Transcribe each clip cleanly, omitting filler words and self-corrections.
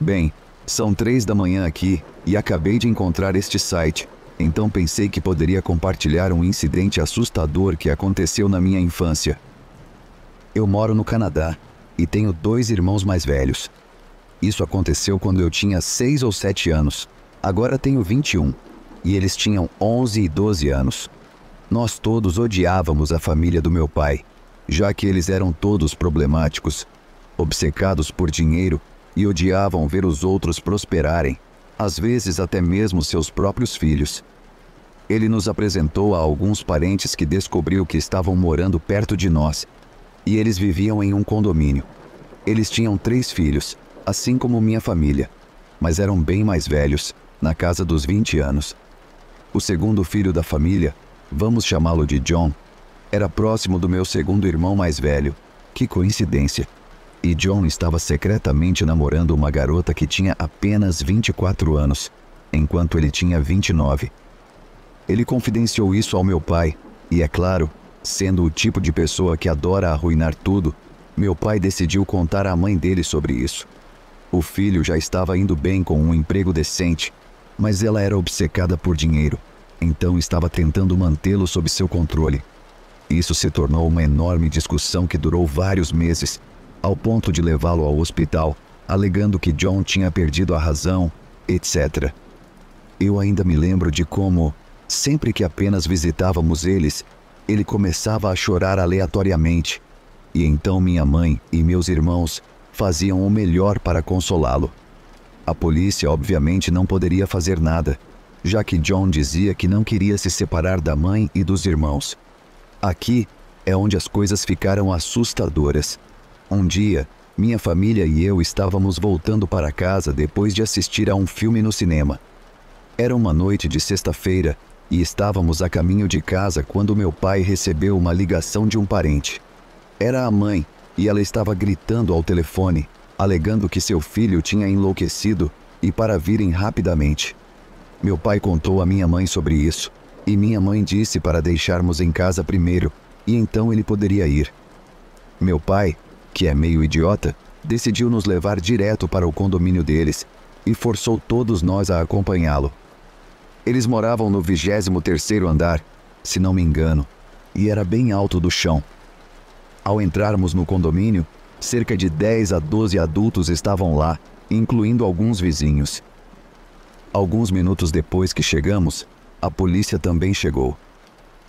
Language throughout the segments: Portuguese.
Bem, são 3 da manhã aqui e acabei de encontrar este site, então pensei que poderia compartilhar um incidente assustador que aconteceu na minha infância. Eu moro no Canadá e tenho 2 irmãos mais velhos. Isso aconteceu quando eu tinha 6 ou 7 anos. Agora tenho 21 e eles tinham 11 e 12 anos. Nós todos odiávamos a família do meu pai, já que eles eram todos problemáticos, obcecados por dinheiro e odiavam ver os outros prosperarem, às vezes até mesmo seus próprios filhos. Ele nos apresentou a alguns parentes que descobriu que estavam morando perto de nós, e eles viviam em um condomínio. Eles tinham 3 filhos, assim como minha família, mas eram bem mais velhos, na casa dos 20 anos. O segundo filho da família, vamos chamá-lo de John, era próximo do meu segundo irmão mais velho. Que coincidência! E John estava secretamente namorando uma garota que tinha apenas 24 anos, enquanto ele tinha 29. Ele confidenciou isso ao meu pai, e é claro, sendo o tipo de pessoa que adora arruinar tudo, meu pai decidiu contar à mãe dele sobre isso. O filho já estava indo bem com um emprego decente, mas ela era obcecada por dinheiro, então estava tentando mantê-lo sob seu controle. Isso se tornou uma enorme discussão que durou vários meses, ao ponto de levá-lo ao hospital, alegando que John tinha perdido a razão, etc. Eu ainda me lembro de como, sempre que apenas visitávamos eles, ele começava a chorar aleatoriamente, e então minha mãe e meus irmãos faziam o melhor para consolá-lo. A polícia obviamente não poderia fazer nada, já que John dizia que não queria se separar da mãe e dos irmãos. Aqui é onde as coisas ficaram assustadoras. Um dia, minha família e eu estávamos voltando para casa depois de assistir a um filme no cinema. Era uma noite de sexta-feira e estávamos a caminho de casa quando meu pai recebeu uma ligação de um parente. Era a mãe e ela estava gritando ao telefone, alegando que seu filho tinha enlouquecido e para virem rapidamente. Meu pai contou à minha mãe sobre isso e minha mãe disse para deixarmos em casa primeiro e então ele poderia ir. Meu pai, que é meio idiota, decidiu nos levar direto para o condomínio deles e forçou todos nós a acompanhá-lo. Eles moravam no 23º andar, se não me engano, e era bem alto do chão. Ao entrarmos no condomínio, cerca de 10 a 12 adultos estavam lá, incluindo alguns vizinhos. Alguns minutos depois que chegamos, a polícia também chegou.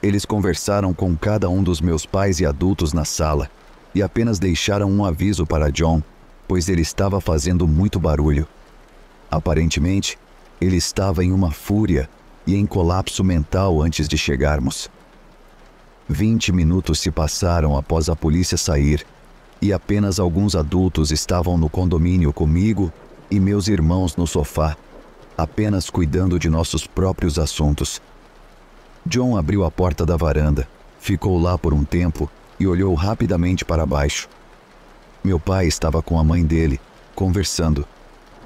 Eles conversaram com cada um dos meus pais e adultos na sala, e apenas deixaram um aviso para John, pois ele estava fazendo muito barulho. Aparentemente, ele estava em uma fúria e em colapso mental antes de chegarmos. 20 minutos se passaram após a polícia sair, e apenas alguns adultos estavam no condomínio comigo e meus irmãos no sofá, apenas cuidando de nossos próprios assuntos. John abriu a porta da varanda, ficou lá por um tempo e olhou rapidamente para baixo. Meu pai estava com a mãe dele, conversando,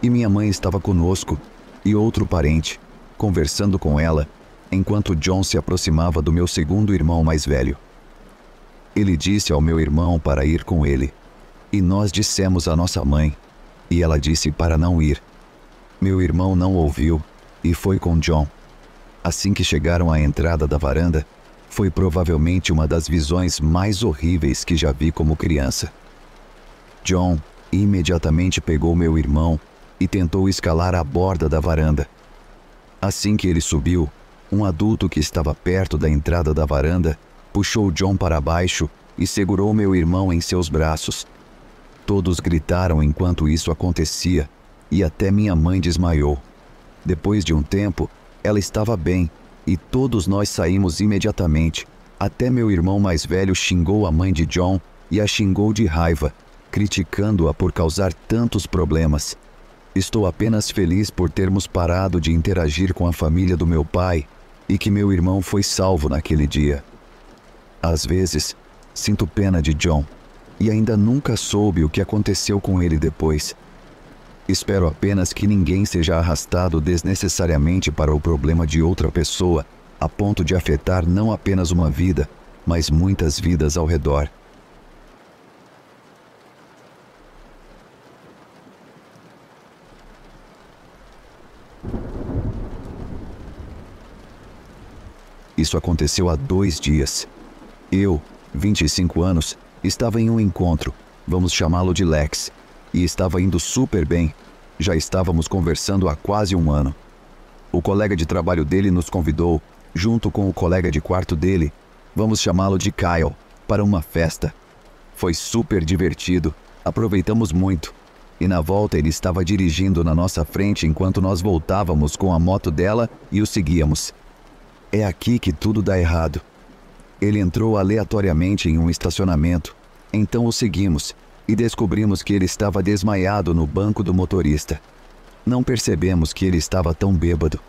e minha mãe estava conosco e outro parente, conversando com ela, enquanto John se aproximava do meu segundo irmão mais velho. Ele disse ao meu irmão para ir com ele, e nós dissemos à nossa mãe, e ela disse para não ir. Meu irmão não ouviu e foi com John. Assim que chegaram à entrada da varanda, foi provavelmente uma das visões mais horríveis que já vi como criança. John imediatamente pegou meu irmão e tentou escalar a borda da varanda. Assim que ele subiu, um adulto que estava perto da entrada da varanda puxou John para baixo e segurou meu irmão em seus braços. Todos gritaram enquanto isso acontecia e até minha mãe desmaiou. Depois de um tempo, ela estava bem e todos nós saímos imediatamente. Até meu irmão mais velho xingou a mãe de John e a xingou de raiva, criticando-a por causar tantos problemas. Estou apenas feliz por termos parado de interagir com a família do meu pai e que meu irmão foi salvo naquele dia. Às vezes, sinto pena de John e ainda nunca soube o que aconteceu com ele depois. Espero apenas que ninguém seja arrastado desnecessariamente para o problema de outra pessoa, a ponto de afetar não apenas uma vida, mas muitas vidas ao redor. Isso aconteceu há 2 dias. Eu, 25 anos, estava em um encontro, vamos chamá-lo de Lex, e estava indo super bem. Já estávamos conversando há quase 1 ano. O colega de trabalho dele nos convidou, junto com o colega de quarto dele, vamos chamá-lo de Kyle, para uma festa. Foi super divertido, aproveitamos muito. E na volta ele estava dirigindo na nossa frente enquanto nós voltávamos com a moto dela e o seguíamos. É aqui que tudo dá errado. Ele entrou aleatoriamente em um estacionamento, então o seguimos e descobrimos que ele estava desmaiado no banco do motorista. Não percebemos que ele estava tão bêbado.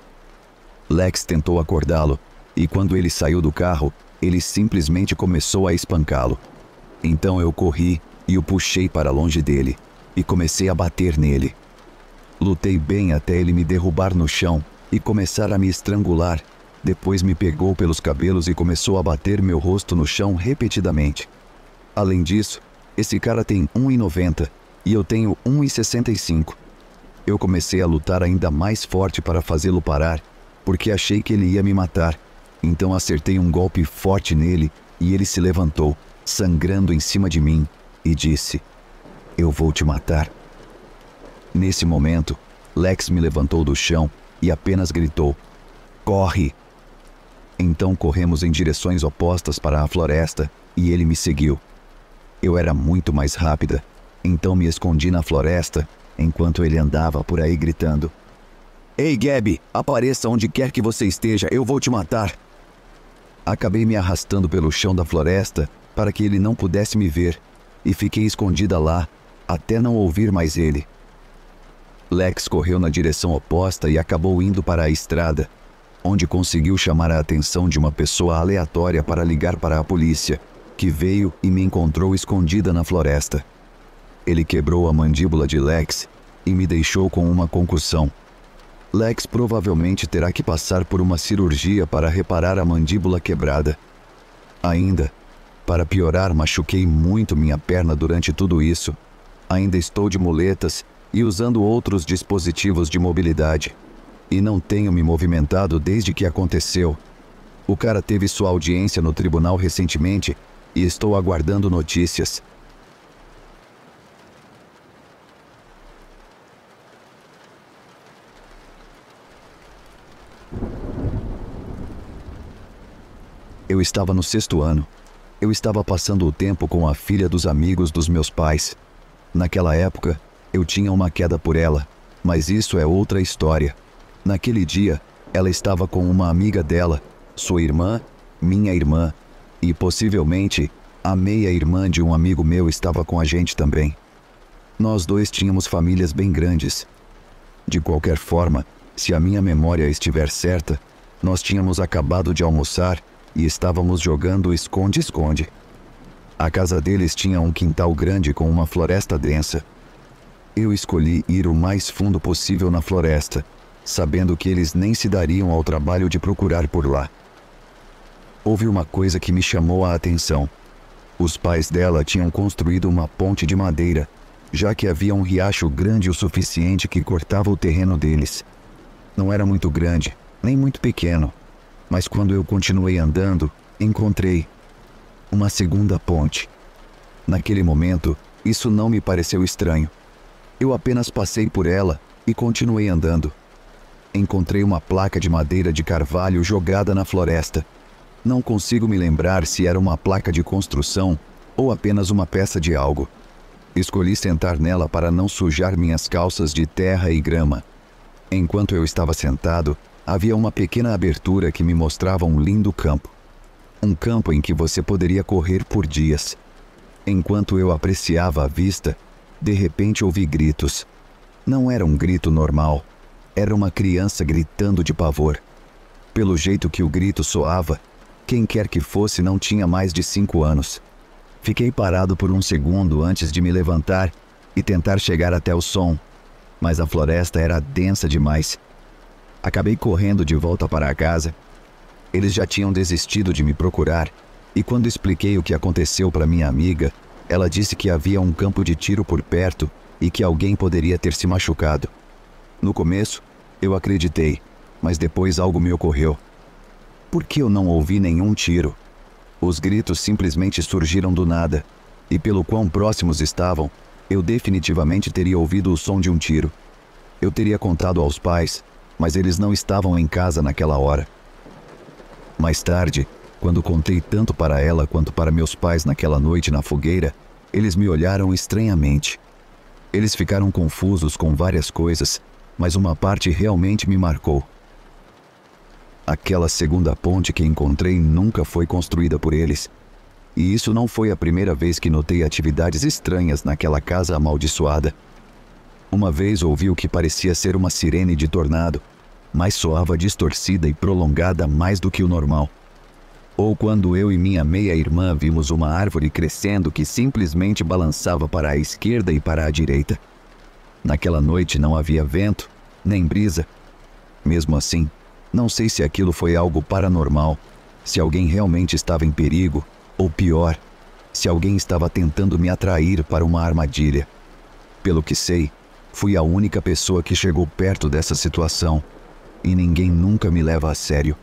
Lex tentou acordá-lo e quando ele saiu do carro, ele simplesmente começou a espancá-lo. Então eu corri e o puxei para longe dele e comecei a bater nele. Lutei bem até ele me derrubar no chão e começar a me estrangular. Depois me pegou pelos cabelos e começou a bater meu rosto no chão repetidamente. Além disso, esse cara tem 1,90 e eu tenho 1,65. Eu comecei a lutar ainda mais forte para fazê-lo parar, porque achei que ele ia me matar. Então acertei um golpe forte nele e ele se levantou, sangrando em cima de mim, e disse: "Eu vou te matar." Nesse momento, Lex me levantou do chão e apenas gritou: "Corre!" Então corremos em direções opostas para a floresta e ele me seguiu. Eu era muito mais rápida, então me escondi na floresta enquanto ele andava por aí gritando: "Ei, Gabi, apareça onde quer que você esteja, eu vou te matar." Acabei me arrastando pelo chão da floresta para que ele não pudesse me ver e fiquei escondida lá até não ouvir mais ele. Lex correu na direção oposta e acabou indo para a estrada, onde conseguiu chamar a atenção de uma pessoa aleatória para ligar para a polícia, que veio e me encontrou escondida na floresta. Ele quebrou a mandíbula de Lex e me deixou com uma concussão. Lex provavelmente terá que passar por uma cirurgia para reparar a mandíbula quebrada. Ainda, para piorar, machuquei muito minha perna durante tudo isso. Ainda estou de muletas e usando outros dispositivos de mobilidade. E não tenho me movimentado desde que aconteceu. O cara teve sua audiência no tribunal recentemente e estou aguardando notícias. Eu estava no 6º ano. Eu estava passando o tempo com a filha dos amigos dos meus pais. Naquela época, eu tinha uma queda por ela, mas isso é outra história. Naquele dia, ela estava com uma amiga dela, sua irmã, minha irmã, e possivelmente a meia-irmã de um amigo meu estava com a gente também. Nós dois tínhamos famílias bem grandes. De qualquer forma, se a minha memória estiver certa, nós tínhamos acabado de almoçar e estávamos jogando esconde-esconde. A casa deles tinha um quintal grande com uma floresta densa. Eu escolhi ir o mais fundo possível na floresta, sabendo que eles nem se dariam ao trabalho de procurar por lá. Houve uma coisa que me chamou a atenção. Os pais dela tinham construído uma ponte de madeira, já que havia um riacho grande o suficiente que cortava o terreno deles. Não era muito grande, nem muito pequeno, mas quando eu continuei andando, encontrei uma segunda ponte. Naquele momento, isso não me pareceu estranho. Eu apenas passei por ela e continuei andando. Encontrei uma placa de madeira de carvalho jogada na floresta. Não consigo me lembrar se era uma placa de construção ou apenas uma peça de algo. Escolhi sentar nela para não sujar minhas calças de terra e grama. Enquanto eu estava sentado, havia uma pequena abertura que me mostrava um lindo campo. Um campo em que você poderia correr por dias. Enquanto eu apreciava a vista, de repente ouvi gritos. Não era um grito normal. Era uma criança gritando de pavor. Pelo jeito que o grito soava, quem quer que fosse não tinha mais de 5 anos. Fiquei parado por um segundo antes de me levantar e tentar chegar até o som, mas a floresta era densa demais. Acabei correndo de volta para a casa. Eles já tinham desistido de me procurar, e quando expliquei o que aconteceu para minha amiga, ela disse que havia um campo de tiro por perto e que alguém poderia ter se machucado. No começo, eu acreditei, mas depois algo me ocorreu. Por que eu não ouvi nenhum tiro? Os gritos simplesmente surgiram do nada, e pelo quão próximos estavam, eu definitivamente teria ouvido o som de um tiro. Eu teria contado aos pais, mas eles não estavam em casa naquela hora. Mais tarde, quando contei tanto para ela quanto para meus pais naquela noite na fogueira, eles me olharam estranhamente. Eles ficaram confusos com várias coisas, mas uma parte realmente me marcou. Aquela segunda ponte que encontrei nunca foi construída por eles. E isso não foi a primeira vez que notei atividades estranhas naquela casa amaldiçoada. Uma vez ouvi o que parecia ser uma sirene de tornado, mas soava distorcida e prolongada mais do que o normal. Ou quando eu e minha meia-irmã vimos uma árvore crescendo que simplesmente balançava para a esquerda e para a direita. Naquela noite não havia vento, nem brisa. Mesmo assim, não sei se aquilo foi algo paranormal, se alguém realmente estava em perigo, ou pior, se alguém estava tentando me atrair para uma armadilha. Pelo que sei, fui a única pessoa que chegou perto dessa situação, e ninguém nunca me leva a sério.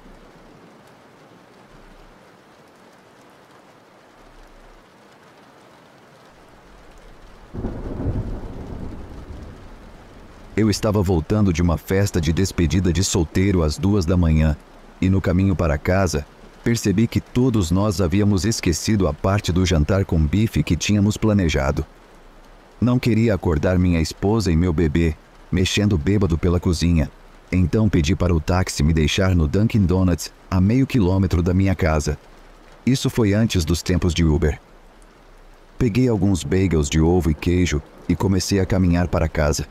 Eu estava voltando de uma festa de despedida de solteiro às 2 da manhã, e no caminho para casa, percebi que todos nós havíamos esquecido a parte do jantar com bife que tínhamos planejado. Não queria acordar minha esposa e meu bebê, mexendo bêbado pela cozinha, então pedi para o táxi me deixar no Dunkin' Donuts, a meio quilômetro da minha casa. Isso foi antes dos tempos de Uber. Peguei alguns bagels de ovo e queijo e comecei a caminhar para casa.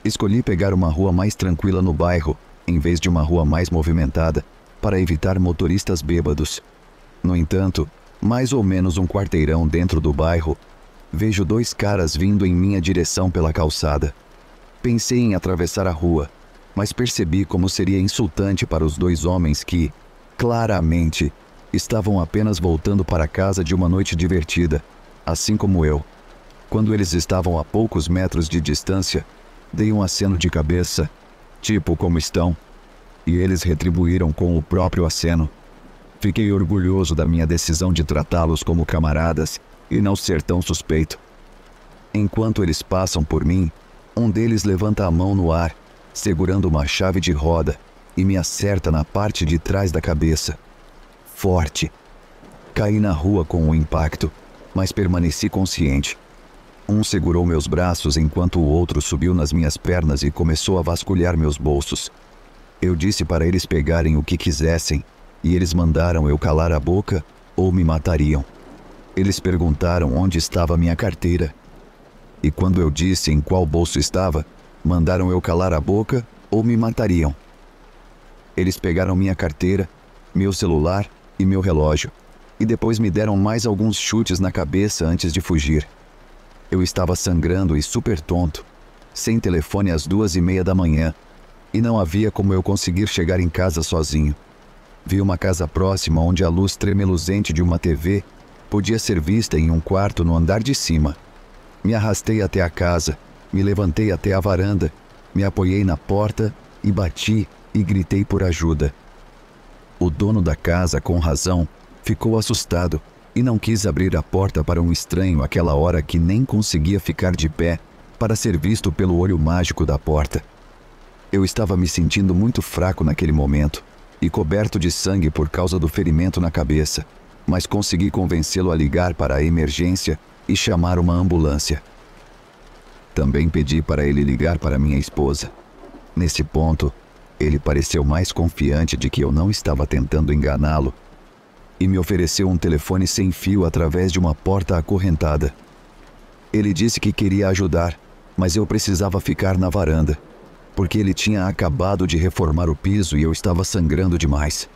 Escolhi pegar uma rua mais tranquila no bairro, em vez de uma rua mais movimentada, para evitar motoristas bêbados. No entanto, mais ou menos um quarteirão dentro do bairro, vejo 2 caras vindo em minha direção pela calçada. Pensei em atravessar a rua, mas percebi como seria insultante para os 2 homens que, claramente, estavam apenas voltando para casa de uma noite divertida, assim como eu. Quando eles estavam a poucos metros de distância, dei um aceno de cabeça, tipo como estão, e eles retribuíram com o próprio aceno. Fiquei orgulhoso da minha decisão de tratá-los como camaradas e não ser tão suspeito. Enquanto eles passam por mim, um deles levanta a mão no ar, segurando uma chave de roda, e me acerta na parte de trás da cabeça. Forte. Caí na rua com o impacto, mas permaneci consciente. Um segurou meus braços enquanto o outro subiu nas minhas pernas e começou a vasculhar meus bolsos. Eu disse para eles pegarem o que quisessem, e eles mandaram eu calar a boca ou me matariam. Eles perguntaram onde estava minha carteira. E quando eu disse em qual bolso estava, mandaram eu calar a boca ou me matariam. Eles pegaram minha carteira, meu celular e meu relógio, e depois me deram mais alguns chutes na cabeça antes de fugir. Eu estava sangrando e super tonto, sem telefone às 2:30 da manhã, e não havia como eu conseguir chegar em casa sozinho. Vi uma casa próxima onde a luz tremeluzente de uma TV podia ser vista em um quarto no andar de cima. Me arrastei até a casa, me levantei até a varanda, me apoiei na porta e bati e gritei por ajuda. O dono da casa, com razão, ficou assustado e não quis abrir a porta para um estranho àquela hora que nem conseguia ficar de pé para ser visto pelo olho mágico da porta. Eu estava me sentindo muito fraco naquele momento e coberto de sangue por causa do ferimento na cabeça, mas consegui convencê-lo a ligar para a emergência e chamar uma ambulância. Também pedi para ele ligar para minha esposa. Nesse ponto, ele pareceu mais confiante de que eu não estava tentando enganá-lo e me ofereceu um telefone sem fio através de uma porta acorrentada. Ele disse que queria ajudar, mas eu precisava ficar na varanda, porque ele tinha acabado de reformar o piso e eu estava sangrando demais.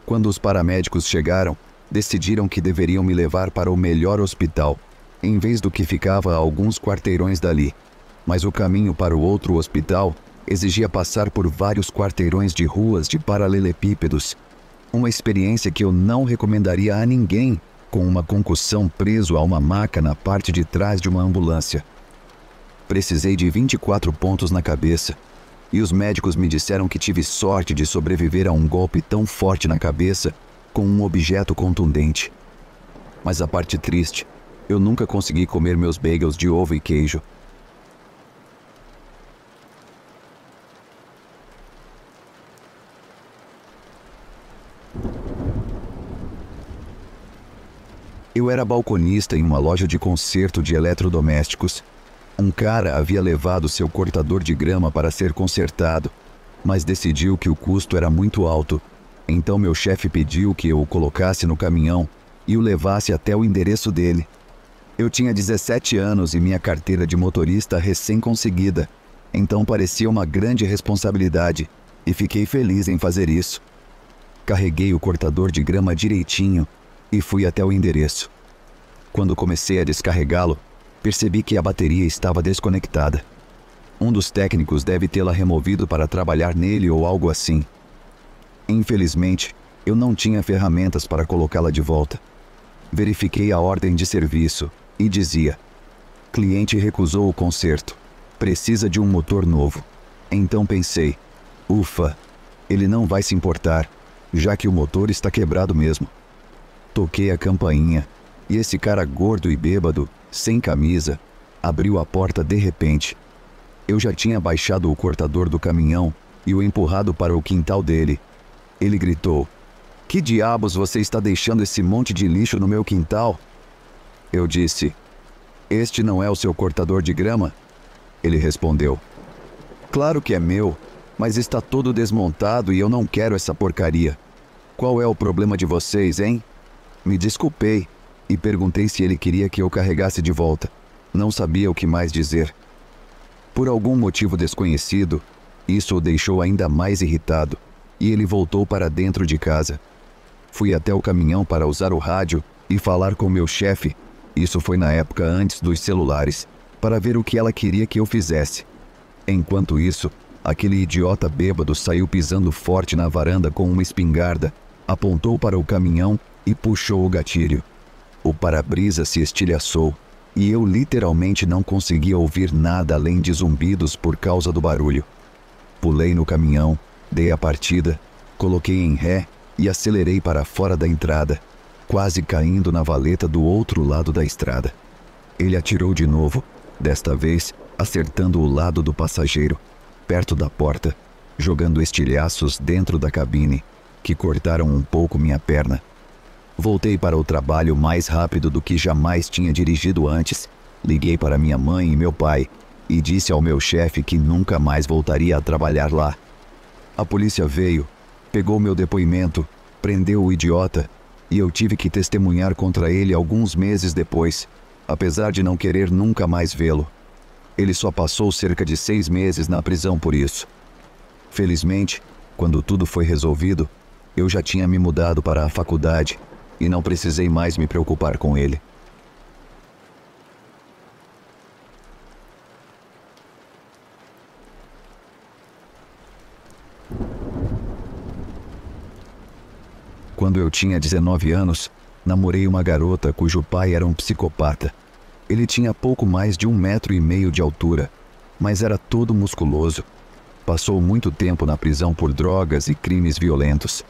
Quando os paramédicos chegaram, decidiram que deveriam me levar para o melhor hospital, em vez do que ficava a alguns quarteirões dali. Mas o caminho para o outro hospital exigia passar por vários quarteirões de ruas de paralelepípedos, uma experiência que eu não recomendaria a ninguém com uma concussão preso a uma maca na parte de trás de uma ambulância. Precisei de 24 pontos na cabeça, e os médicos me disseram que tive sorte de sobreviver a um golpe tão forte na cabeça com um objeto contundente. Mas a parte triste, eu nunca consegui comer meus bagels de ovo e queijo. Eu era balconista em uma loja de conserto de eletrodomésticos. Um cara havia levado seu cortador de grama para ser consertado, mas decidiu que o custo era muito alto. Então meu chefe pediu que eu o colocasse no caminhão e o levasse até o endereço dele. Eu tinha 17 anos e minha carteira de motorista recém-conseguida, então parecia uma grande responsabilidade e fiquei feliz em fazer isso. Carreguei o cortador de grama direitinho e fui até o endereço. Quando comecei a descarregá-lo, percebi que a bateria estava desconectada. Um dos técnicos deve tê-la removido para trabalhar nele ou algo assim. Infelizmente, eu não tinha ferramentas para colocá-la de volta. Verifiquei a ordem de serviço e dizia: cliente recusou o conserto. Precisa de um motor novo. Então pensei: ufa, ele não vai se importar, já que o motor está quebrado mesmo. Toquei a campainha e esse cara gordo e bêbado, sem camisa, abriu a porta de repente. Eu já tinha baixado o cortador do caminhão e o empurrado para o quintal dele. Ele gritou: que diabos você está deixando esse monte de lixo no meu quintal? Eu disse: este não é o seu cortador de grama? Ele respondeu: claro que é meu, mas está todo desmontado e eu não quero essa porcaria. Qual é o problema de vocês, hein? Me desculpei e perguntei se ele queria que eu carregasse de volta. Não sabia o que mais dizer. Por algum motivo desconhecido, isso o deixou ainda mais irritado, e ele voltou para dentro de casa. Fui até o caminhão para usar o rádio e falar com meu chefe, isso foi na época antes dos celulares, para ver o que ela queria que eu fizesse. Enquanto isso, aquele idiota bêbado saiu pisando forte na varanda com uma espingarda, apontou para o caminhão e puxou o gatilho. O para-brisa se estilhaçou e eu literalmente não conseguia ouvir nada além de zumbidos por causa do barulho. Pulei no caminhão, dei a partida, coloquei em ré e acelerei para fora da entrada, quase caindo na valeta do outro lado da estrada. Ele atirou de novo, desta vez acertando o lado do passageiro, perto da porta, jogando estilhaços dentro da cabine, que cortaram um pouco minha perna. Voltei para o trabalho mais rápido do que jamais tinha dirigido antes. Liguei para minha mãe e meu pai e disse ao meu chefe que nunca mais voltaria a trabalhar lá. A polícia veio, pegou meu depoimento, prendeu o idiota e eu tive que testemunhar contra ele alguns meses depois, apesar de não querer nunca mais vê-lo. Ele só passou cerca de 6 meses na prisão por isso. Felizmente, quando tudo foi resolvido, eu já tinha me mudado para a faculdade e não precisei mais me preocupar com ele. Quando eu tinha 19 anos, namorei uma garota cujo pai era um psicopata. Ele tinha pouco mais de 1,5 metro de altura, mas era todo musculoso. Passou muito tempo na prisão por drogas e crimes violentos.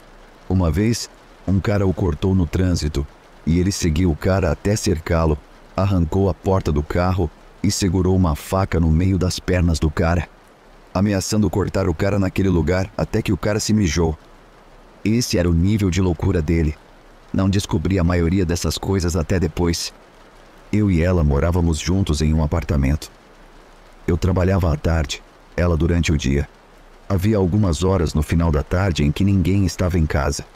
Uma vez, um cara o cortou no trânsito e ele seguiu o cara até cercá-lo, arrancou a porta do carro e segurou uma faca no meio das pernas do cara, ameaçando cortar o cara naquele lugar até que o cara se mijou. Esse era o nível de loucura dele. Não descobri a maioria dessas coisas até depois. Eu e ela morávamos juntos em um apartamento. Eu trabalhava à tarde, ela durante o dia. Havia algumas horas no final da tarde em que ninguém estava em casa.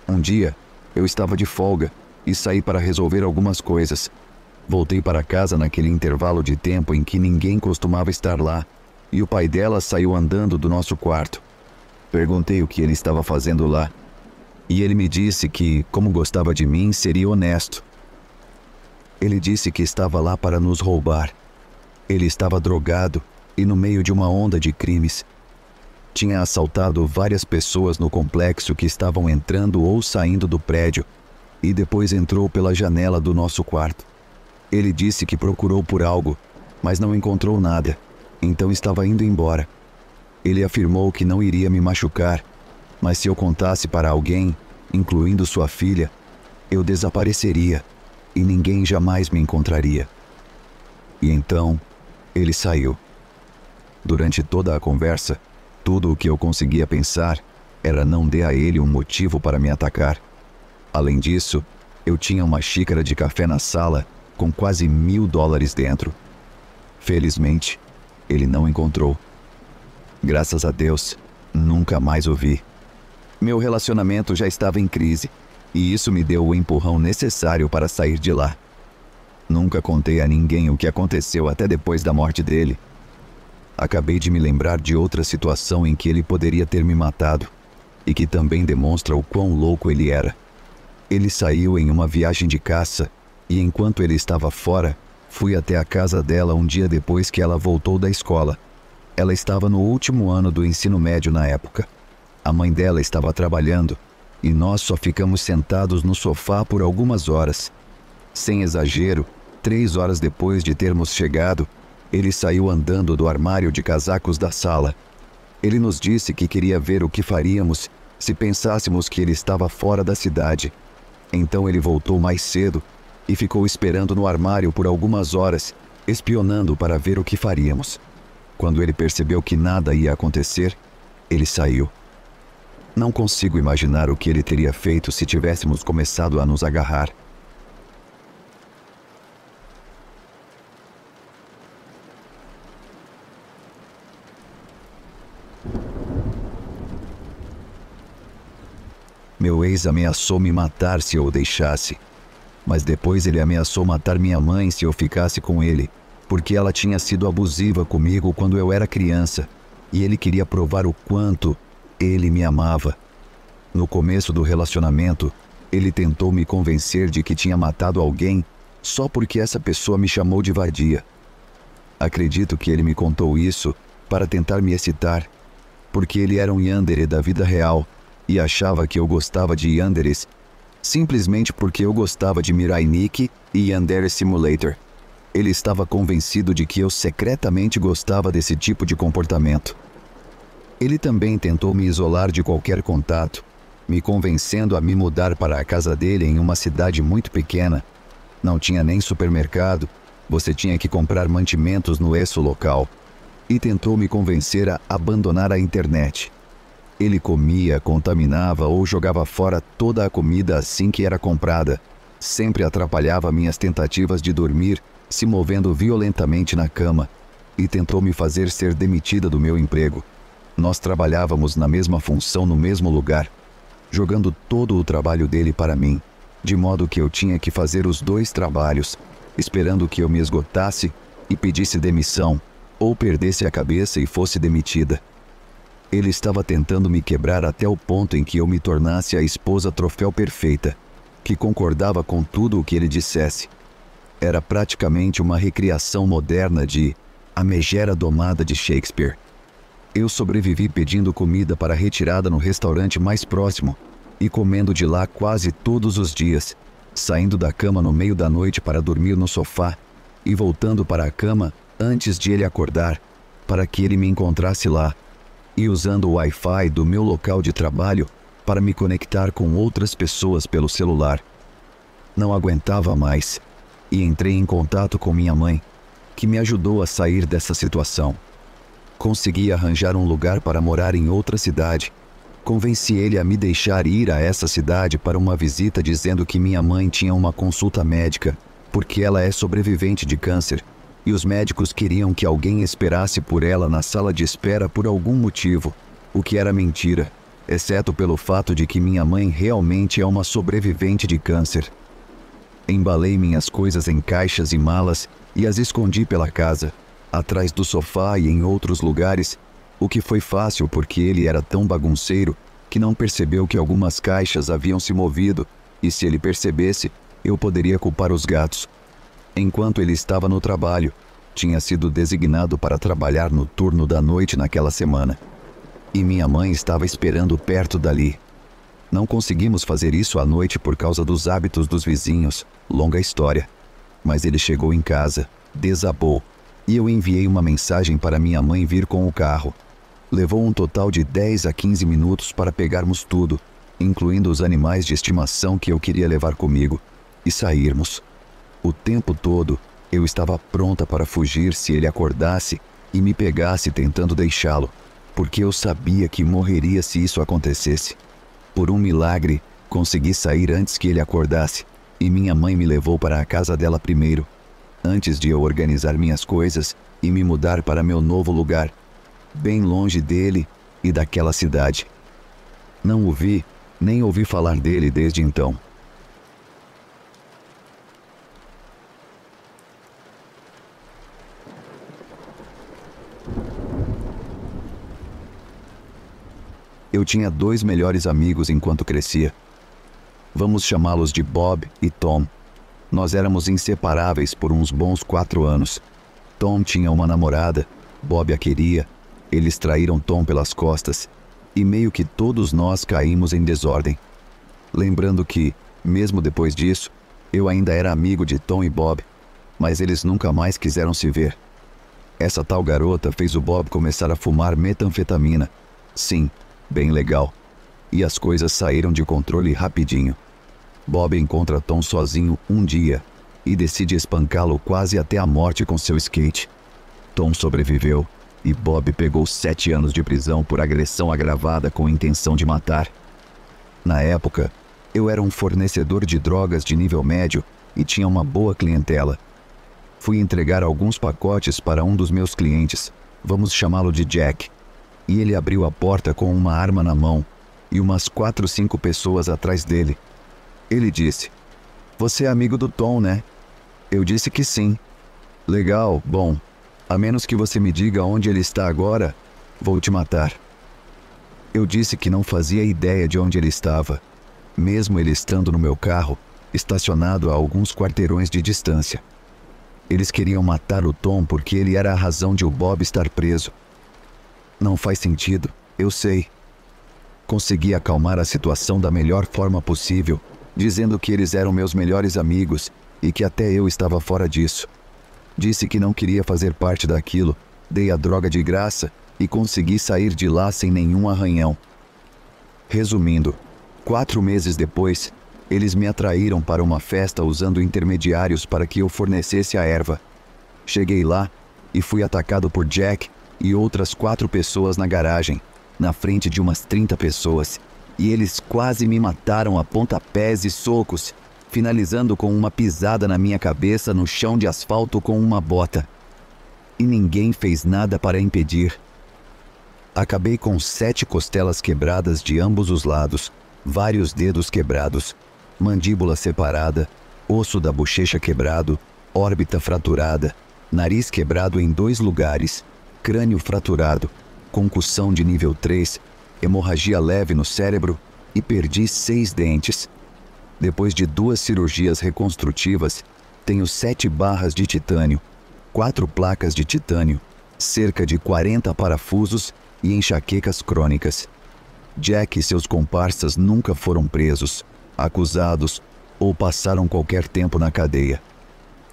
Um dia, eu estava de folga e saí para resolver algumas coisas. Voltei para casa naquele intervalo de tempo em que ninguém costumava estar lá, e o pai dela saiu andando do nosso quarto. Perguntei o que ele estava fazendo lá, e ele me disse que, como gostava de mim, seria honesto. Ele disse que estava lá para nos roubar. Ele estava drogado e no meio de uma onda de crimes. Tinha assaltado várias pessoas no complexo que estavam entrando ou saindo do prédio, e depois entrou pela janela do nosso quarto. Ele disse que procurou por algo, mas não encontrou nada, então estava indo embora. Ele afirmou que não iria me machucar, mas se eu contasse para alguém, incluindo sua filha, eu desapareceria e ninguém jamais me encontraria. E então, ele saiu. Durante toda a conversa, tudo o que eu conseguia pensar era não dar a ele um motivo para me atacar. Além disso, eu tinha uma xícara de café na sala com quase $1.000 dentro. Felizmente, ele não encontrou. Graças a Deus, nunca mais o vi. Meu relacionamento já estava em crise, e isso me deu o empurrão necessário para sair de lá. Nunca contei a ninguém o que aconteceu até depois da morte dele. Acabei de me lembrar de outra situação em que ele poderia ter me matado, e que também demonstra o quão louco ele era. Ele saiu em uma viagem de caça, e enquanto ele estava fora, fui até a casa dela um dia depois que ela voltou da escola. Ela estava no último ano do ensino médio na época. A mãe dela estava trabalhando, e nós só ficamos sentados no sofá por algumas horas. Sem exagero, 3 horas depois de termos chegado, ele saiu andando do armário de casacos da sala. Ele nos disse que queria ver o que faríamos se pensássemos que ele estava fora da cidade. Então ele voltou mais cedo e ficou esperando no armário por algumas horas, espionando para ver o que faríamos. Quando ele percebeu que nada ia acontecer, ele saiu. Não consigo imaginar o que ele teria feito se tivéssemos começado a nos agarrar. Meu ex ameaçou me matar se eu o deixasse. Mas depois ele ameaçou matar minha mãe se eu ficasse com ele, porque ela tinha sido abusiva comigo quando eu era criança, e ele queria provar o quanto ele me amava. No começo do relacionamento, ele tentou me convencer de que tinha matado alguém só porque essa pessoa me chamou de vadia. Acredito que ele me contou isso para tentar me excitar, porque ele era um yandere da vida real e achava que eu gostava de yanderes simplesmente porque eu gostava de Mirai Nikki e Yandere Simulator. Ele estava convencido de que eu secretamente gostava desse tipo de comportamento. Ele também tentou me isolar de qualquer contato, me convencendo a me mudar para a casa dele em uma cidade muito pequena. Não tinha nem supermercado, você tinha que comprar mantimentos no ESSO local. E tentou me convencer a abandonar a internet. Ele comia, contaminava ou jogava fora toda a comida assim que era comprada. Sempre atrapalhava minhas tentativas de dormir, se movendo violentamente na cama, e tentou me fazer ser demitida do meu emprego. Nós trabalhávamos na mesma função no mesmo lugar, jogando todo o trabalho dele para mim, de modo que eu tinha que fazer os 2 trabalhos, esperando que eu me esgotasse e pedisse demissão, ou perdesse a cabeça e fosse demitida. Ele estava tentando me quebrar até o ponto em que eu me tornasse a esposa troféu perfeita, que concordava com tudo o que ele dissesse. Era praticamente uma recriação moderna de A Megera Domada de Shakespeare. Eu sobrevivi pedindo comida para retirada no restaurante mais próximo e comendo de lá quase todos os dias, saindo da cama no meio da noite para dormir no sofá e voltando para a cama antes de ele acordar, para que ele me encontrasse lá, e usando o Wi-Fi do meu local de trabalho para me conectar com outras pessoas pelo celular. Não aguentava mais e entrei em contato com minha mãe, que me ajudou a sair dessa situação. Consegui arranjar um lugar para morar em outra cidade. Convenci ele a me deixar ir a essa cidade para uma visita, dizendo que minha mãe tinha uma consulta médica, porque ela é sobrevivente de câncer, e os médicos queriam que alguém esperasse por ela na sala de espera por algum motivo, o que era mentira, exceto pelo fato de que minha mãe realmente é uma sobrevivente de câncer. Embalei minhas coisas em caixas e malas e as escondi pela casa, atrás do sofá e em outros lugares, o que foi fácil porque ele era tão bagunceiro que não percebeu que algumas caixas haviam se movido, e se ele percebesse, eu poderia culpar os gatos. Enquanto ele estava no trabalho, tinha sido designado para trabalhar no turno da noite naquela semana. E minha mãe estava esperando perto dali. Não conseguimos fazer isso à noite por causa dos hábitos dos vizinhos, longa história. Mas ele chegou em casa, desabou, e eu enviei uma mensagem para minha mãe vir com o carro. Levou um total de 10 a 15 minutos para pegarmos tudo, incluindo os animais de estimação que eu queria levar comigo, e sairmos. O tempo todo, eu estava pronta para fugir se ele acordasse e me pegasse tentando deixá-lo, porque eu sabia que morreria se isso acontecesse. Por um milagre, consegui sair antes que ele acordasse, e minha mãe me levou para a casa dela primeiro, antes de eu organizar minhas coisas e me mudar para meu novo lugar, bem longe dele e daquela cidade. Não o vi, nem ouvi falar dele desde então. Eu tinha 2 melhores amigos enquanto crescia. Vamos chamá-los de Bob e Tom. Nós éramos inseparáveis por uns bons 4 anos. Tom tinha uma namorada, Bob a queria, eles traíram Tom pelas costas, e meio que todos nós caímos em desordem. Lembrando que, mesmo depois disso, eu ainda era amigo de Tom e Bob, mas eles nunca mais quiseram se ver. Essa tal garota fez o Bob começar a fumar metanfetamina. Sim, bem legal. E as coisas saíram de controle rapidinho. Bob encontra Tom sozinho um dia e decide espancá-lo quase até a morte com seu skate. Tom sobreviveu e Bob pegou 7 anos de prisão por agressão agravada com intenção de matar. Na época, eu era um fornecedor de drogas de nível médio e tinha uma boa clientela. Fui entregar alguns pacotes para um dos meus clientes, vamos chamá-lo de Jack, e ele abriu a porta com uma arma na mão e umas 4 ou 5 pessoas atrás dele. Ele disse: "Você é amigo do Tom, né?" Eu disse que sim. "Legal, bom. A menos que você me diga onde ele está agora, vou te matar." Eu disse que não fazia ideia de onde ele estava, mesmo ele estando no meu carro, estacionado a alguns quarteirões de distância. Eles queriam matar o Tom porque ele era a razão de o Bob estar preso. Não faz sentido, eu sei. Consegui acalmar a situação da melhor forma possível, dizendo que eles eram meus melhores amigos e que até eu estava fora disso. Disse que não queria fazer parte daquilo, dei a droga de graça e consegui sair de lá sem nenhum arranhão. Resumindo, 4 meses depois, eles me atraíram para uma festa usando intermediários para que eu fornecesse a erva. Cheguei lá e fui atacado por Jack e outras 4 pessoas na garagem, na frente de umas 30 pessoas, e eles quase me mataram a pontapés e socos, finalizando com uma pisada na minha cabeça no chão de asfalto com uma bota. E ninguém fez nada para impedir. Acabei com 7 costelas quebradas de ambos os lados, vários dedos quebrados, mandíbula separada, osso da bochecha quebrado, órbita fraturada, nariz quebrado em 2 lugares, crânio fraturado, concussão de nível 3, hemorragia leve no cérebro e perdi 6 dentes. Depois de 2 cirurgias reconstrutivas, tenho 7 barras de titânio, 4 placas de titânio, cerca de 40 parafusos e enxaquecas crônicas. Jack e seus comparsas nunca foram presos, acusados ou passaram qualquer tempo na cadeia.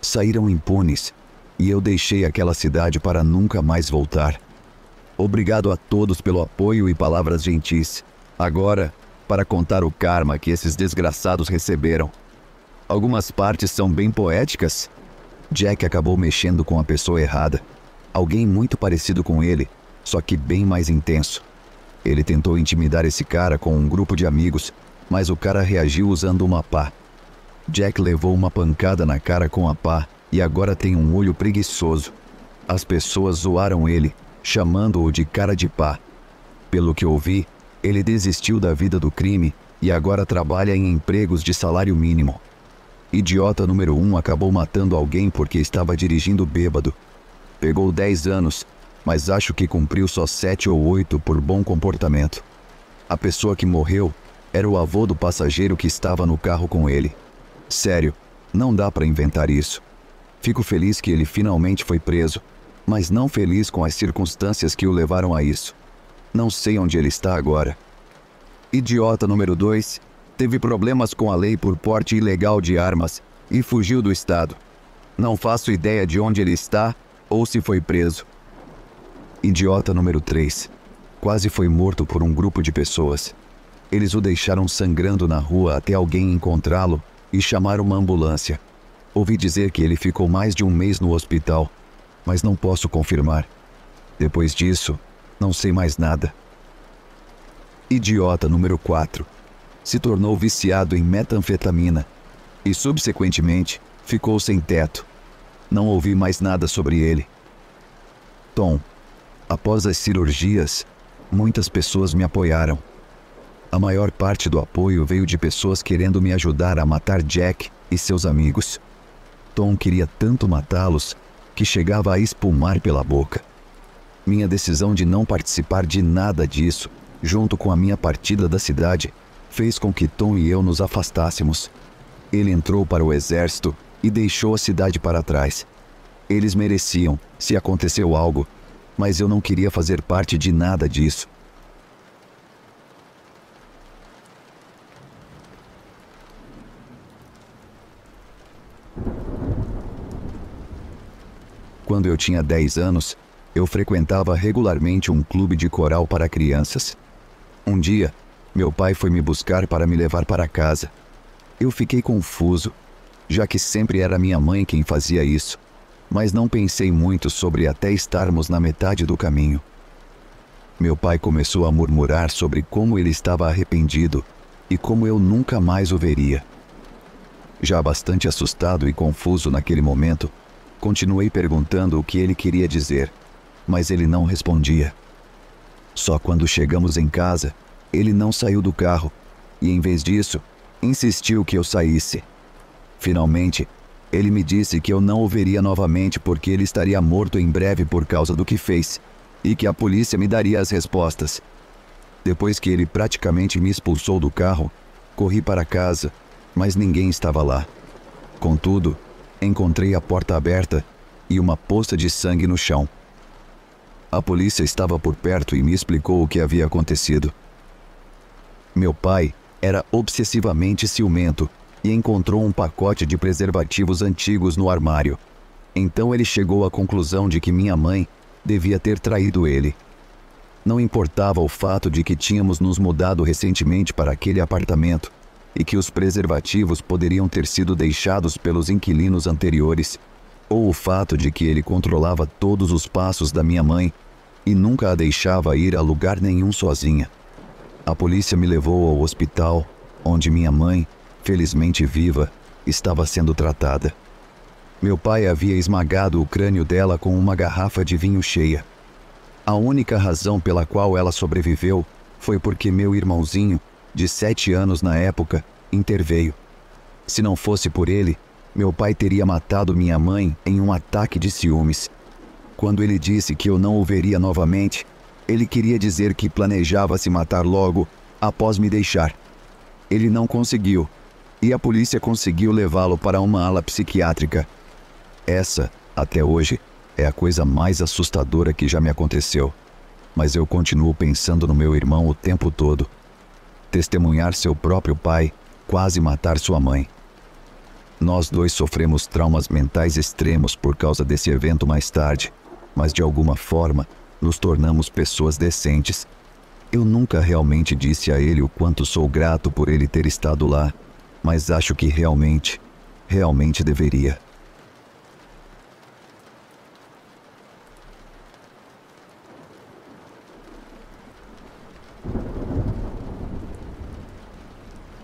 Saíram impunes e eu deixei aquela cidade para nunca mais voltar. Obrigado a todos pelo apoio e palavras gentis. Agora, para contar o karma que esses desgraçados receberam. Algumas partes são bem poéticas. Jack acabou mexendo com a pessoa errada. Alguém muito parecido com ele, só que bem mais intenso. Ele tentou intimidar esse cara com um grupo de amigos, mas o cara reagiu usando uma pá. Jack levou uma pancada na cara com a pá e agora tem um olho preguiçoso. As pessoas zoaram ele, chamando-o de cara de pá. Pelo que ouvi, ele desistiu da vida do crime e agora trabalha em empregos de salário mínimo. Idiota número 1 acabou matando alguém porque estava dirigindo bêbado. Pegou 10 anos, mas acho que cumpriu só 7 ou 8 por bom comportamento. A pessoa que morreu era o avô do passageiro que estava no carro com ele. Sério, não dá para inventar isso. Fico feliz que ele finalmente foi preso, mas não feliz com as circunstâncias que o levaram a isso. Não sei onde ele está agora. Idiota número 2 teve problemas com a lei por porte ilegal de armas e fugiu do estado. Não faço ideia de onde ele está ou se foi preso. Idiota número 3 quase foi morto por um grupo de pessoas. Eles o deixaram sangrando na rua até alguém encontrá-lo e chamar uma ambulância. Ouvi dizer que ele ficou mais de um mês no hospital, mas não posso confirmar. Depois disso, não sei mais nada. Idiota número 4. Se tornou viciado em metanfetamina e, subsequentemente, ficou sem teto. Não ouvi mais nada sobre ele. Tom. Após as cirurgias, muitas pessoas me apoiaram. A maior parte do apoio veio de pessoas querendo me ajudar a matar Jack e seus amigos. Tom queria tanto matá-los que chegava a espumar pela boca. Minha decisão de não participar de nada disso, junto com a minha partida da cidade, fez com que Tom e eu nos afastássemos. Ele entrou para o exército e deixou a cidade para trás. Eles mereciam, se aconteceu algo, mas eu não queria fazer parte de nada disso. Quando eu tinha 10 anos, eu frequentava regularmente um clube de coral para crianças. Um dia, meu pai foi me buscar para me levar para casa. Eu fiquei confuso, já que sempre era minha mãe quem fazia isso, mas não pensei muito sobre até estarmos na metade do caminho. Meu pai começou a murmurar sobre como ele estava arrependido e como eu nunca mais o veria. Já bastante assustado e confuso naquele momento, continuei perguntando o que ele queria dizer, mas ele não respondia. Só quando chegamos em casa, ele não saiu do carro e, em vez disso, insistiu que eu saísse. Finalmente, ele me disse que eu não o veria novamente porque ele estaria morto em breve por causa do que fez e que a polícia me daria as respostas. Depois que ele praticamente me expulsou do carro, corri para casa, mas ninguém estava lá. Contudo, encontrei a porta aberta e uma poça de sangue no chão. A polícia estava por perto e me explicou o que havia acontecido. Meu pai era obsessivamente ciumento e encontrou um pacote de preservativos antigos no armário. Então ele chegou à conclusão de que minha mãe devia ter traído ele. Não importava o fato de que tínhamos nos mudado recentemente para aquele apartamento e que os preservativos poderiam ter sido deixados pelos inquilinos anteriores, ou o fato de que ele controlava todos os passos da minha mãe e nunca a deixava ir a lugar nenhum sozinha. A polícia me levou ao hospital, onde minha mãe, felizmente viva, estava sendo tratada. Meu pai havia esmagado o crânio dela com uma garrafa de vinho cheia. A única razão pela qual ela sobreviveu foi porque meu irmãozinho, de 7 anos na época, interveio. Se não fosse por ele, meu pai teria matado minha mãe em um ataque de ciúmes. Quando ele disse que eu não o veria novamente, ele queria dizer que planejava se matar logo após me deixar. Ele não conseguiu, e a polícia conseguiu levá-lo para uma ala psiquiátrica. Essa, até hoje, é a coisa mais assustadora que já me aconteceu. Mas eu continuo pensando no meu irmão o tempo todo. Testemunhar seu próprio pai quase matar sua mãe. Nós dois sofremos traumas mentais extremos por causa desse evento mais tarde, mas de alguma forma nos tornamos pessoas decentes. Eu nunca realmente disse a ele o quanto sou grato por ele ter estado lá, mas acho que realmente deveria.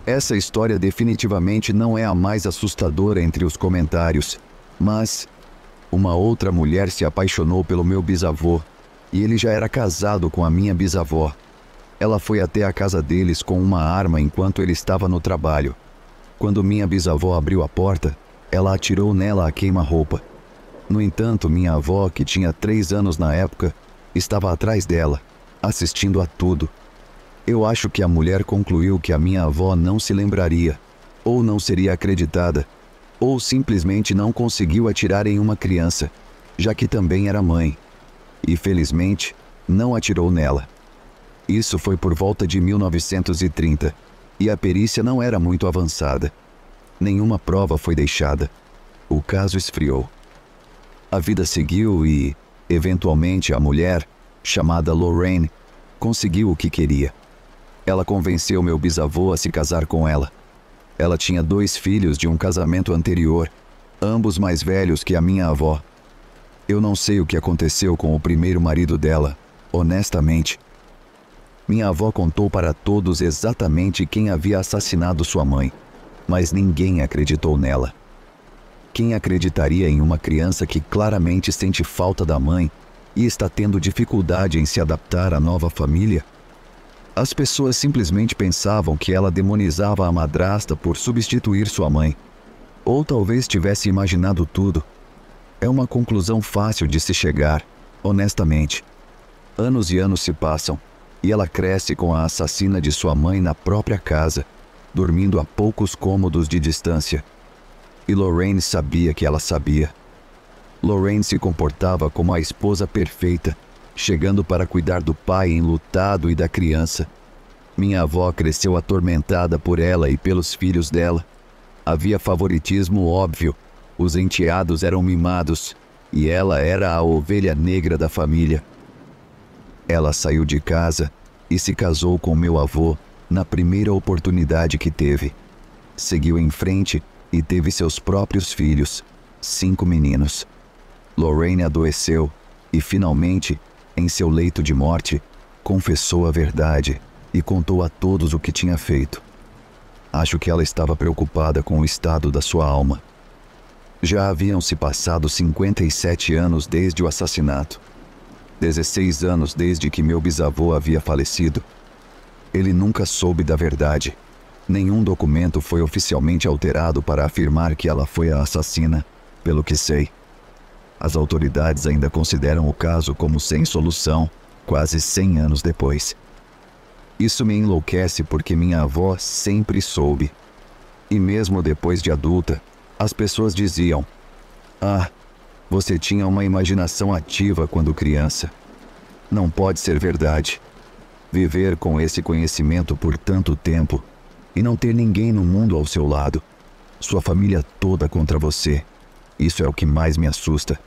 Essa história definitivamente não é a mais assustadora entre os comentários, mas uma outra mulher se apaixonou pelo meu bisavô e ele já era casado com a minha bisavó. Ela foi até a casa deles com uma arma enquanto ele estava no trabalho. Quando minha bisavó abriu a porta, ela atirou nela a queima-roupa. No entanto, minha avó, que tinha 3 anos na época, estava atrás dela, assistindo a tudo. Eu acho que a mulher concluiu que a minha avó não se lembraria, ou não seria acreditada, ou simplesmente não conseguiu atirar em uma criança, já que também era mãe. E, felizmente, não atirou nela. Isso foi por volta de 1930, e a perícia não era muito avançada. Nenhuma prova foi deixada. O caso esfriou. A vida seguiu e, eventualmente, a mulher, chamada Lorraine, Conseguiu o que queria. Ela convenceu meu bisavô a se casar com ela. Ela tinha 2 filhos de um casamento anterior, ambos mais velhos que a minha avó. Eu não sei o que aconteceu com o primeiro marido dela, honestamente. Minha avó contou para todos exatamente quem havia assassinado sua mãe, mas ninguém acreditou nela. Quem acreditaria em uma criança que claramente sente falta da mãe e está tendo dificuldade em se adaptar à nova família? As pessoas simplesmente pensavam que ela demonizava a madrasta por substituir sua mãe. Ou talvez tivesse imaginado tudo. É uma conclusão fácil de se chegar, honestamente. Anos e anos se passam, e ela cresce com a assassina de sua mãe na própria casa, dormindo a poucos cômodos de distância. E Lorraine sabia que ela sabia. Lorraine se comportava como a esposa perfeita, chegando para cuidar do pai enlutado e da criança. Minha avó cresceu atormentada por ela e pelos filhos dela. Havia favoritismo óbvio, os enteados eram mimados, e ela era a ovelha negra da família. Ela saiu de casa e se casou com meu avô na primeira oportunidade que teve. Seguiu em frente e teve seus próprios filhos, 5 meninos. Lorraine adoeceu e, finalmente, em seu leito de morte, confessou a verdade e contou a todos o que tinha feito. Acho que ela estava preocupada com o estado da sua alma. Já haviam se passado 57 anos desde o assassinato. 16 anos desde que meu bisavô havia falecido. Ele nunca soube da verdade. Nenhum documento foi oficialmente alterado para afirmar que ela foi a assassina, pelo que sei. As autoridades ainda consideram o caso como sem solução, quase 100 anos depois. Isso me enlouquece porque minha avó sempre soube. E mesmo depois de adulta, as pessoas diziam: "Ah, você tinha uma imaginação ativa quando criança." Não pode ser verdade. Viver com esse conhecimento por tanto tempo e não ter ninguém no mundo ao seu lado, sua família toda contra você, isso é o que mais me assusta.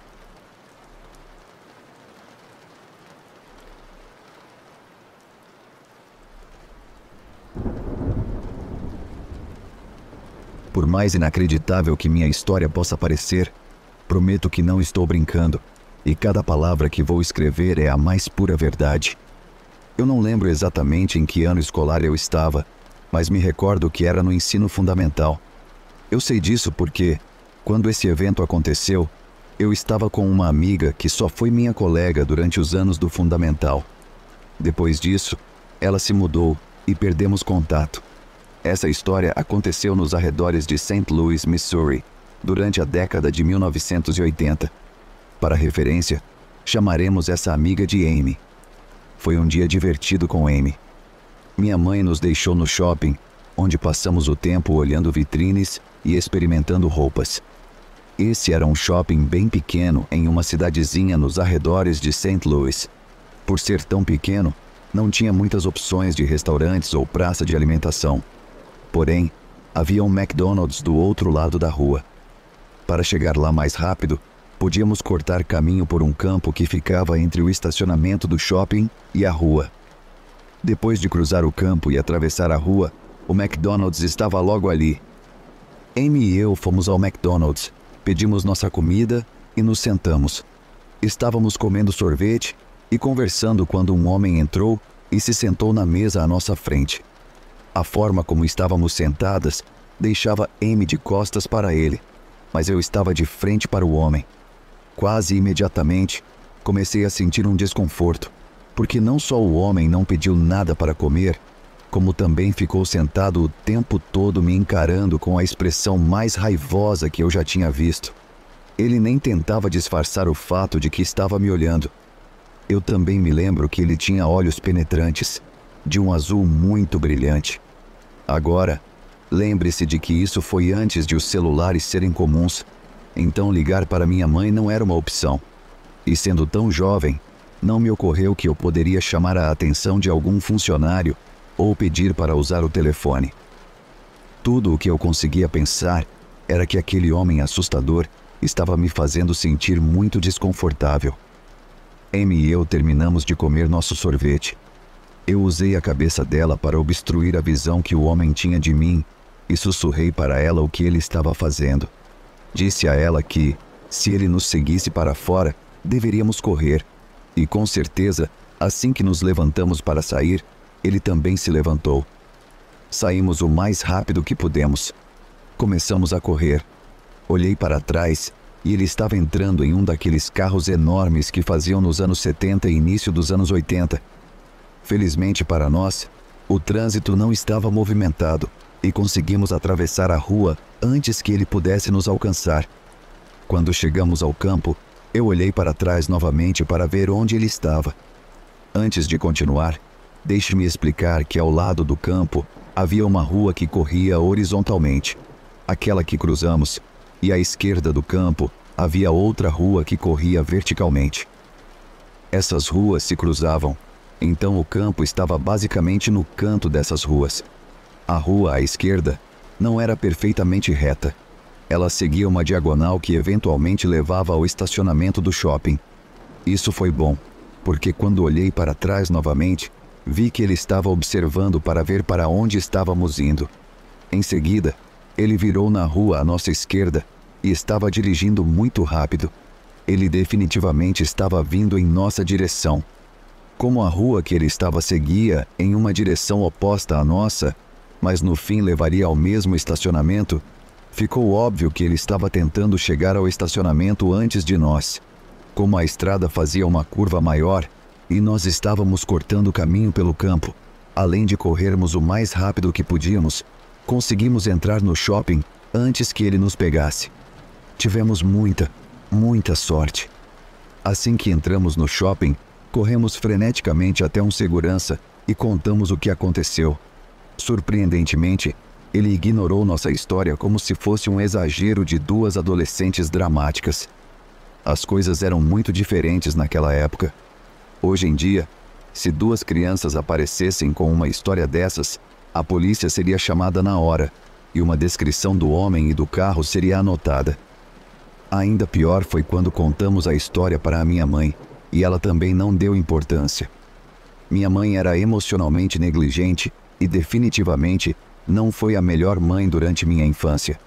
Por mais inacreditável que minha história possa parecer, prometo que não estou brincando, e cada palavra que vou escrever é a mais pura verdade. Eu não lembro exatamente em que ano escolar eu estava, mas me recordo que era no ensino fundamental. Eu sei disso porque, quando esse evento aconteceu, eu estava com uma amiga que só foi minha colega durante os anos do fundamental. Depois disso, ela se mudou e perdemos contato. Essa história aconteceu nos arredores de St. Louis, Missouri, durante a década de 1980. Para referência, chamaremos essa amiga de Amy. Foi um dia divertido com Amy. Minha mãe nos deixou no shopping, onde passamos o tempo olhando vitrines e experimentando roupas. Esse era um shopping bem pequeno em uma cidadezinha nos arredores de St. Louis. Por ser tão pequeno, não tinha muitas opções de restaurantes ou praça de alimentação. Porém, havia um McDonald's do outro lado da rua. Para chegar lá mais rápido, podíamos cortar caminho por um campo que ficava entre o estacionamento do shopping e a rua. Depois de cruzar o campo e atravessar a rua, o McDonald's estava logo ali. Amy e eu fomos ao McDonald's, pedimos nossa comida e nos sentamos. Estávamos comendo sorvete e conversando quando um homem entrou e se sentou na mesa à nossa frente. A forma como estávamos sentadas deixava Amy de costas para ele, mas eu estava de frente para o homem. Quase imediatamente, comecei a sentir um desconforto, porque não só o homem não pediu nada para comer, como também ficou sentado o tempo todo me encarando com a expressão mais raivosa que eu já tinha visto. Ele nem tentava disfarçar o fato de que estava me olhando. Eu também me lembro que ele tinha olhos penetrantes, de um azul muito brilhante. Agora, lembre-se de que isso foi antes de os celulares serem comuns, então ligar para minha mãe não era uma opção. E sendo tão jovem, não me ocorreu que eu poderia chamar a atenção de algum funcionário ou pedir para usar o telefone. Tudo o que eu conseguia pensar era que aquele homem assustador estava me fazendo sentir muito desconfortável. Amy e eu terminamos de comer nosso sorvete. Eu usei a cabeça dela para obstruir a visão que o homem tinha de mim e sussurrei para ela o que ele estava fazendo. Disse a ela que, se ele nos seguisse para fora, deveríamos correr. E com certeza, assim que nos levantamos para sair, ele também se levantou. Saímos o mais rápido que pudemos. Começamos a correr. Olhei para trás e ele estava entrando em um daqueles carros enormes que faziam nos anos 70 e início dos anos 80. Felizmente para nós, o trânsito não estava movimentado e conseguimos atravessar a rua antes que ele pudesse nos alcançar. Quando chegamos ao campo, eu olhei para trás novamente para ver onde ele estava. Antes de continuar, deixe-me explicar que ao lado do campo havia uma rua que corria horizontalmente, aquela que cruzamos, e à esquerda do campo havia outra rua que corria verticalmente. Essas ruas se cruzavam, então o campo estava basicamente no canto dessas ruas. A rua à esquerda não era perfeitamente reta. Ela seguia uma diagonal que eventualmente levava ao estacionamento do shopping. Isso foi bom, porque quando olhei para trás novamente, vi que ele estava observando para ver para onde estávamos indo. Em seguida, ele virou na rua à nossa esquerda e estava dirigindo muito rápido. Ele definitivamente estava vindo em nossa direção. Como a rua que ele estava seguia em uma direção oposta à nossa, mas no fim levaria ao mesmo estacionamento, ficou óbvio que ele estava tentando chegar ao estacionamento antes de nós. Como a estrada fazia uma curva maior e nós estávamos cortando o caminho pelo campo, além de corrermos o mais rápido que podíamos, conseguimos entrar no shopping antes que ele nos pegasse. Tivemos muita sorte. Assim que entramos no shopping, corremos freneticamente até um segurança e contamos o que aconteceu. Surpreendentemente, ele ignorou nossa história como se fosse um exagero de duas adolescentes dramáticas. As coisas eram muito diferentes naquela época. Hoje em dia, se duas crianças aparecessem com uma história dessas, a polícia seria chamada na hora e uma descrição do homem e do carro seria anotada. Ainda pior foi quando contamos a história para a minha mãe e ela também não deu importância. Minha mãe era emocionalmente negligente e definitivamente não foi a melhor mãe durante minha infância.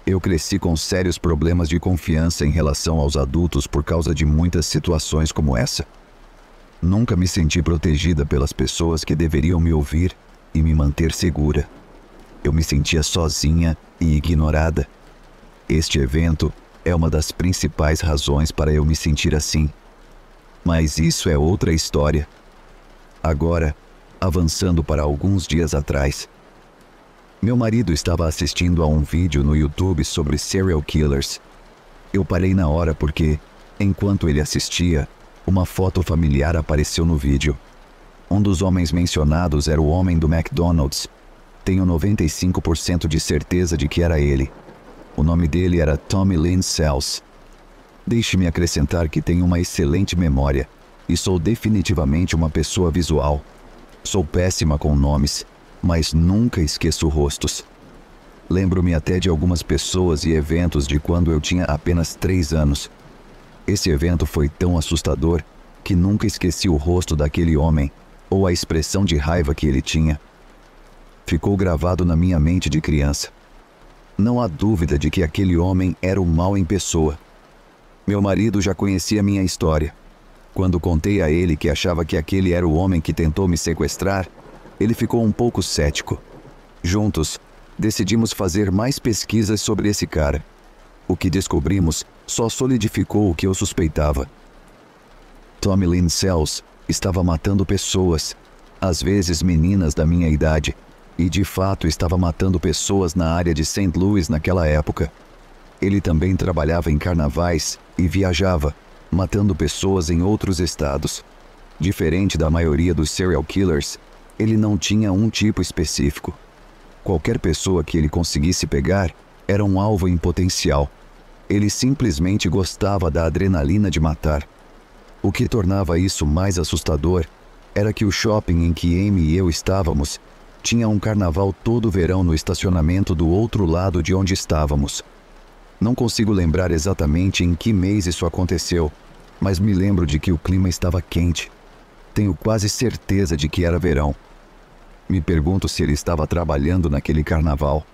Eu cresci com sérios problemas de confiança em relação aos adultos por causa de muitas situações como essa. Nunca me senti protegida pelas pessoas que deveriam me ouvir e me manter segura. Eu me sentia sozinha e ignorada. Este evento é uma das principais razões para eu me sentir assim. Mas isso é outra história. Agora, avançando para alguns dias atrás. Meu marido estava assistindo a um vídeo no YouTube sobre serial killers. Eu parei na hora porque, enquanto ele assistia, uma foto familiar apareceu no vídeo. Um dos homens mencionados era o homem do McDonald's. Tenho 95% de certeza de que era ele. O nome dele era Tommy Lynn Sells. Deixe-me acrescentar que tenho uma excelente memória e sou definitivamente uma pessoa visual. Sou péssima com nomes, mas nunca esqueço rostos. Lembro-me até de algumas pessoas e eventos de quando eu tinha apenas 3 anos. Esse evento foi tão assustador que nunca esqueci o rosto daquele homem ou a expressão de raiva que ele tinha. Ficou gravado na minha mente de criança. Não há dúvida de que aquele homem era o mal em pessoa. Meu marido já conhecia minha história. Quando contei a ele que achava que aquele era o homem que tentou me sequestrar, ele ficou um pouco cético. Juntos, decidimos fazer mais pesquisas sobre esse cara. O que descobrimos só solidificou o que eu suspeitava. Tommy Lynn Sells estava matando pessoas, às vezes meninas da minha idade, e de fato estava matando pessoas na área de St. Louis naquela época. Ele também trabalhava em carnavais e viajava, matando pessoas em outros estados. Diferente da maioria dos serial killers, ele não tinha um tipo específico. Qualquer pessoa que ele conseguisse pegar era um alvo em potencial. Ele simplesmente gostava da adrenalina de matar. O que tornava isso mais assustador era que o shopping em que Amy e eu estávamos tinha um carnaval todo verão no estacionamento do outro lado de onde estávamos. Não consigo lembrar exatamente em que mês isso aconteceu, mas me lembro de que o clima estava quente. tenho quase certeza de que era verão. Me pergunto se ele estava trabalhando naquele carnaval.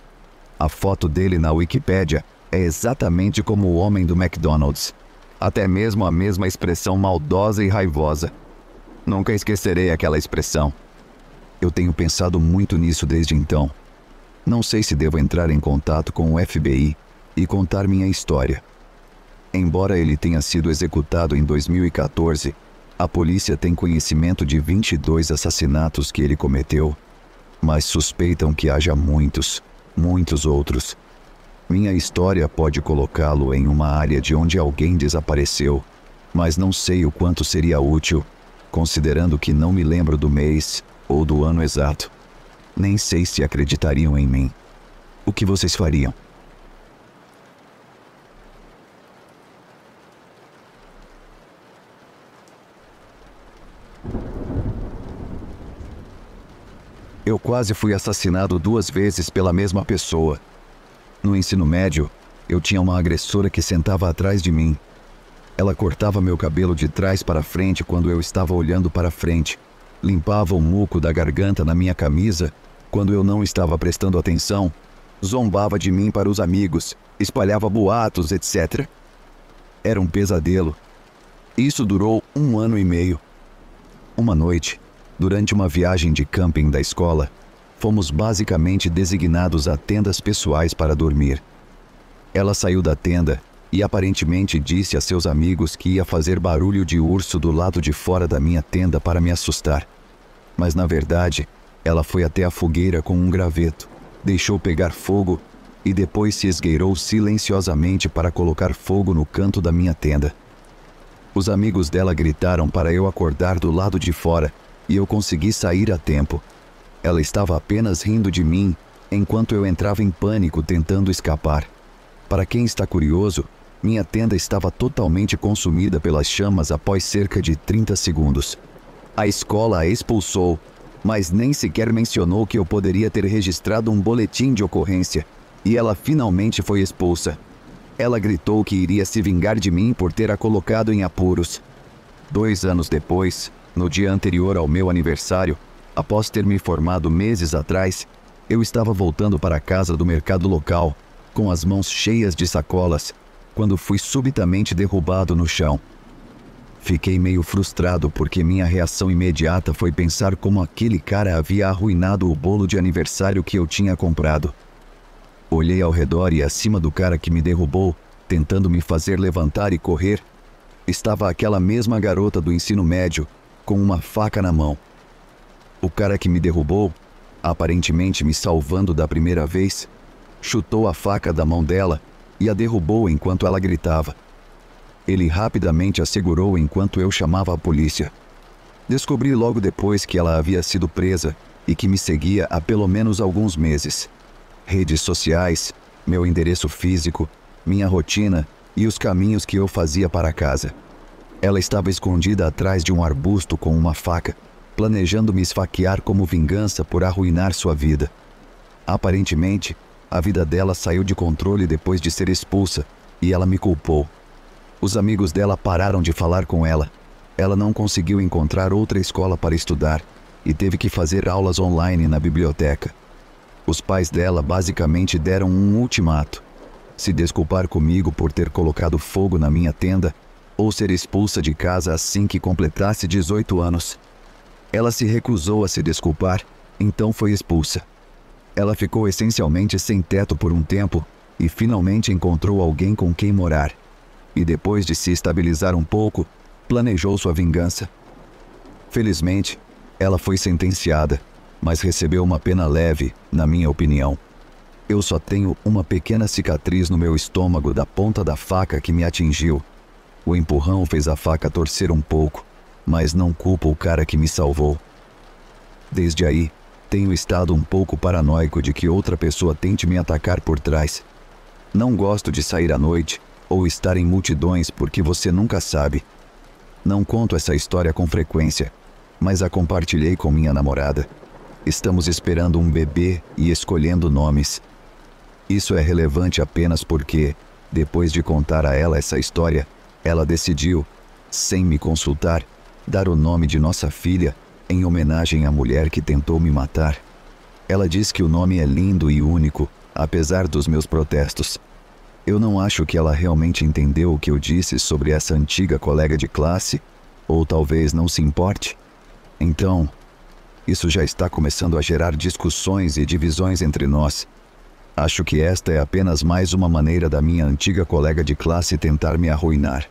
A foto dele na Wikipédia é exatamente como o homem do McDonald's. Até mesmo a mesma expressão maldosa e raivosa. Nunca esquecerei aquela expressão. Eu tenho pensado muito nisso desde então. Não sei se devo entrar em contato com o FBI e contar minha história. Embora ele tenha sido executado em 2014, a polícia tem conhecimento de 22 assassinatos que ele cometeu, mas suspeitam que haja muitos outros. Minha história pode colocá-lo em uma área de onde alguém desapareceu, mas não sei o quanto seria útil, considerando que não me lembro do mês ou do ano exato. Nem sei se acreditariam em mim. O que vocês fariam? Eu quase fui assassinado 2 vezes pela mesma pessoa. No ensino médio, eu tinha uma agressora que sentava atrás de mim. Ela cortava meu cabelo de trás para frente quando eu estava olhando para frente, limpava o muco da garganta na minha camisa quando eu não estava prestando atenção, zombava de mim para os amigos, espalhava boatos, etc. Era um pesadelo. Isso durou 1 ano e meio. Uma noite, durante uma viagem de camping da escola, fomos basicamente designados a tendas pessoais para dormir. Ela saiu da tenda e aparentemente disse a seus amigos que ia fazer barulho de urso do lado de fora da minha tenda para me assustar. Mas na verdade, ela foi até a fogueira com um graveto, deixou pegar fogo e depois se esgueirou silenciosamente para colocar fogo no canto da minha tenda. Os amigos dela gritaram para eu acordar do lado de fora e eu consegui sair a tempo. Ela estava apenas rindo de mim enquanto eu entrava em pânico tentando escapar. Para quem está curioso, minha tenda estava totalmente consumida pelas chamas após cerca de 30 segundos. A escola a expulsou, mas nem sequer mencionou que eu poderia ter registrado um boletim de ocorrência, e ela finalmente foi expulsa. Ela gritou que iria se vingar de mim por ter a colocado em apuros. 2 anos depois, no dia anterior ao meu aniversário, após ter me formado meses atrás, eu estava voltando para a casa do mercado local, com as mãos cheias de sacolas, quando fui subitamente derrubado no chão. Fiquei meio frustrado porque minha reação imediata foi pensar como aquele cara havia arruinado o bolo de aniversário que eu tinha comprado. Olhei ao redor e acima do cara que me derrubou, tentando me fazer levantar e correr, estava aquela mesma garota do ensino médio, com uma faca na mão. O cara que me derrubou, aparentemente me salvando da primeira vez, chutou a faca da mão dela e a derrubou enquanto ela gritava. Ele rapidamente a segurou enquanto eu chamava a polícia. Descobri logo depois que ela havia sido presa e que me seguia há pelo menos alguns meses. Redes sociais, meu endereço físico, minha rotina e os caminhos que eu fazia para casa. Ela estava escondida atrás de um arbusto com uma faca, planejando me esfaquear como vingança por arruinar sua vida. Aparentemente, a vida dela saiu de controle depois de ser expulsa e ela me culpou. Os amigos dela pararam de falar com ela. Ela não conseguiu encontrar outra escola para estudar e teve que fazer aulas online na biblioteca. Os pais dela basicamente deram um ultimato: se desculpar comigo por ter colocado fogo na minha tenda ou ser expulsa de casa assim que completasse 18 anos. Ela se recusou a se desculpar, então foi expulsa. Ela ficou essencialmente sem teto por um tempo e finalmente encontrou alguém com quem morar. E depois de se estabilizar um pouco, planejou sua vingança. Felizmente, ela foi sentenciada, mas recebeu uma pena leve, na minha opinião. Eu só tenho uma pequena cicatriz no meu estômago da ponta da faca que me atingiu. O empurrão fez a faca torcer um pouco, mas não culpo o cara que me salvou. Desde aí, tenho estado um pouco paranoico de que outra pessoa tente me atacar por trás. Não gosto de sair à noite ou estar em multidões porque você nunca sabe. Não conto essa história com frequência, mas a compartilhei com minha namorada. Estamos esperando um bebê e escolhendo nomes. Isso é relevante apenas porque, depois de contar a ela essa história, ela decidiu, sem me consultar, dar o nome de nossa filha em homenagem à mulher que tentou me matar. Ela diz que o nome é lindo e único, apesar dos meus protestos. Eu não acho que ela realmente entendeu o que eu disse sobre essa antiga colega de classe, ou talvez não se importe. Então, isso já está começando a gerar discussões e divisões entre nós. Acho que esta é apenas mais uma maneira da minha antiga colega de classe tentar me arruinar.